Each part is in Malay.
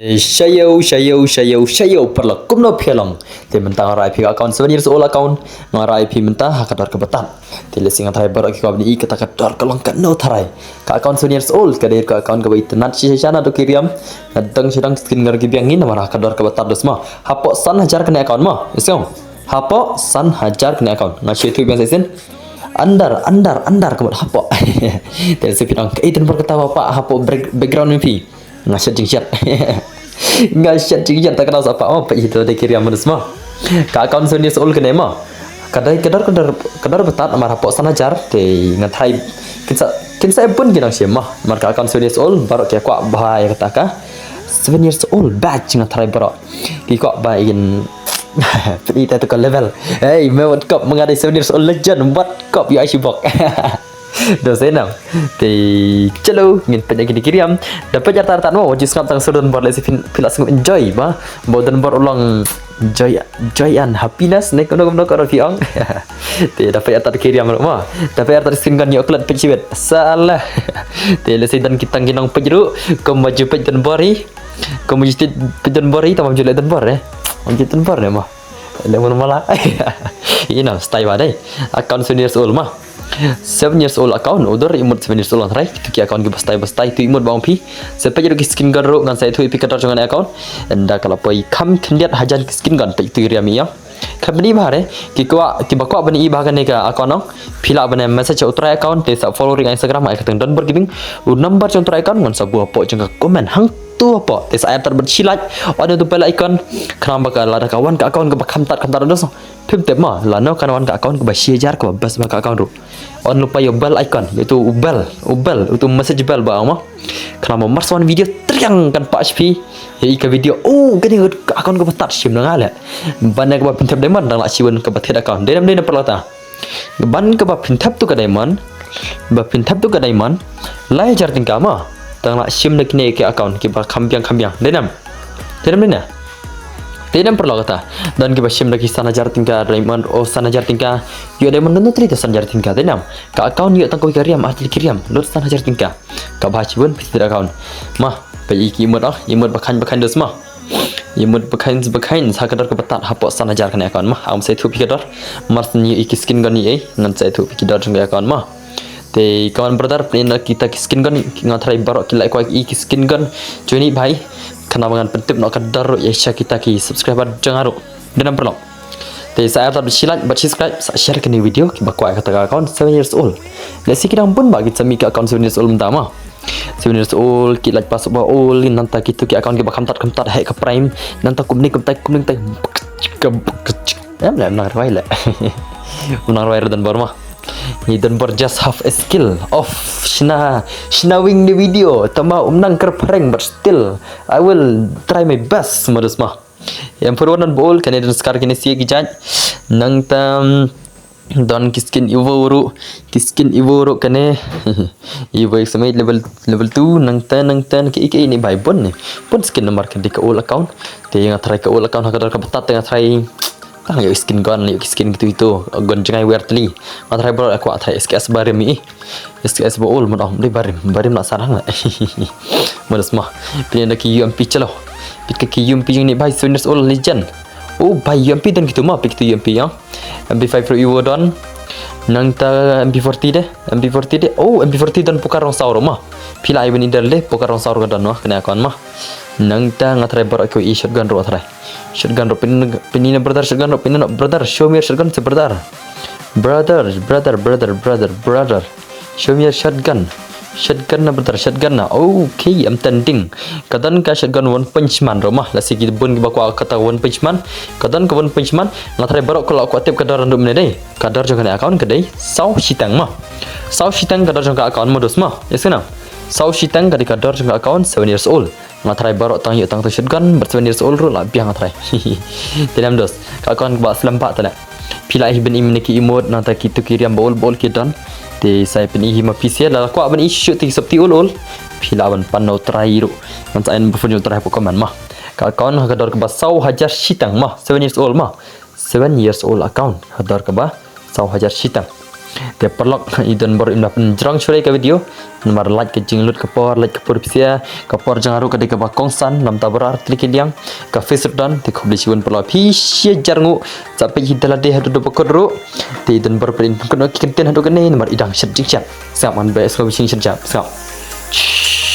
Shayo perlu kumno pelong te mentang rai pi account 7 years old account ngarai pi mentah hakadar kebetan te lesing thai barak ki kabni kata kadar kalong kan no tharai ka account 7 years old kadir ka account ka internet si sana do kiriam nadang sedang skin ngar ki biangin namara hakadar kebetan dosma hapo san hajar kena account ma isong hapo san hajar kena account ngashi tu biasa sen andar kebat hapo te sepinang ke itu berketawa pak hapo background mimpi ngasyat jingsyat ngasyat jingsyat tak kenal siapa apa itu ada kiri aman semua ka account sendiri soal kena mah kadar betat amar hapok sanajar te ngathai kinsa pun kinang siamah marka account sendiri soal baru kia kuak bahaya kataka 7 years old batch ngathai baru ki kuak bayin Penita tu kan level. Hey, mewat kop mengadai 7 years old legend buat kop you Aishibok. Dah senang. Thì chalo ngin penyak kini kirim dapat jartar tan mo wajib skap tang sudun bor lesi pilas enjoy ba bodan bor ulang joy and happiness nek kono kono karo fiong. Thì dapat jartar kirim mo dapat jartar skin kan yoklat peciwet salah. Thì lesi dan kita ginong pejru ko maju pejan bori ko maju pejan bori tamam julai dan bor Mungkin tempar deh mah, lemon malah. Ini nah style badai. Account 7 years old mah. 7 years old account, udah imut 7 years old right. Itu ki account ki bastai tu imut bang pi. Sampai jadi skin gun ro ngan saya tu ipi kadar jangan account. Anda kalau poi kam kendiat hajan skin gun pe itu riami ya. Company bahare ki bakwa bani bahagan ni ka account nong. Pila bani message utrai account te following Instagram ai kateng don bergiving. Number utrai account ngan sabuah po jengka komen hang tu apa tes ayat terbersilat ada tu pala icon kenapa ka lada kawan ka account ke bakamtat kamtar dos pim tep mah lano kawan ka account ke basia jar ke bas ba ka account ru on lupa yo bell icon iaitu ubel itu message bell ba mah kenapa marsuan video triang kan pak HP ya ika video gani ka account ke batat sim ngala ban ke ba pim tep diamond dang la siwen ke batet account dem ni perlata ban ke ba pim tep tu ke diamond lai jar tingkah mah tang nak sim nak kini ke account kita kambiang denam perlu kata dan kita sim lagi sana jar tingkah Raymond sana jar tingkah yo Raymond tu cerita sana jar tingkah denam ke account yo tang kau kiriam arti kiriam lut sana jar tingkah ke bahaci pun pasti account mah pergi imut bakan dos mah imut bakan sakadar ke betat hapok sana jar kena account mah am saya tu pikadar marsni ikiskin gani ngan saya tu pikadar jengga account mah te kawan brother pernah kita skin gun ngatrai barok kilai kuai skin gun joini bhai kena bangan pentip nak kadar ya kita ki subscriber jangaru dan perlu te saya tak bersilat subscribe share kini video ki bakwa kata account 7 years old lesi kidang pun bagi sami ke account 7 years old mentama 7 years old kilai pas ba all nanta kitu ki account ki bakam tat hack ke prime nanta kumni tai ke menang rai la menang rai dan barma ni dan just have a skill of shinawing the video tama umnang kerpereng but still I will try my best modus mah yang perwanan bol Canadian scar kini sia gijaj nang tam don kiskin ivoru kene ivo examate level 2 nang tan ke ini by bon ni pun skin nomor ke di all account te yang try ke all account hakadar ka betat tengah try tang yo skin gun yo skin gitu gun jangai weirdly matrai bro aku atrai SKS barim ni SKS bool mun di barim nak sarang lah malas mah pilih nak UMP calo pik ke UMP yang ni by 7 years old legend by UMP dan gitu mah pik tu UMP ya MP5 Pro Evo don nang ta MP40 deh MP40 dan pokar rong saur mah pila ai bani dal pokar rong saur kan mah kena akon mah nang ta ngatrai bro aku shotgun ro atrai shotgun ro pinina brother shotgun ro pinina brother show me your shotgun se brother show me your shotgun na brother shotgun na okay am tending kadan ka shotgun one punch man ro mah lasi ki bun bakwa kata one punch man kadan ka one punch man ngatrai bro kalau aku atip kadar random ne dei kadar jangan account kedai sau sitang kadar jangan account modus mah yesena sau sitang kadar jangan account 7 years old ngatrai barok tang tu shotgun 7 years old ru lah biang ngatrai dalam dos kakon ba selempak tala pila ben imniki imod nata kitu kiriam bol kidan te sai pen ihi ma pc la kwa ben shoot ti sabti ul pila ban panau trai ru ngan sain bufun trai pokok mah kakon hakador ke ba sau hajar sitang mah 7 years old account hadar ke ba sau hajar sitang Dia perlok idan baru imna penjerang curai ke video nomor like ke jinglut ke por like ke por pisia ke por jangaru ke deka bakong san nam tabarar trik yang ke Facebook dan di koblisiun perlok pisya jarngu sampai hidala deh hadu do bakodro di idan baru perin kono kenten hadu kene nomor idang syajing syat siap man bae sko bising syajang siap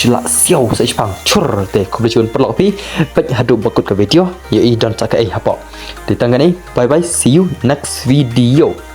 la siau sa ispang cur te koblisiun perlok pi pek hadu bakut ke video ya idan caka hapo di tangga ni bye bye see you next video.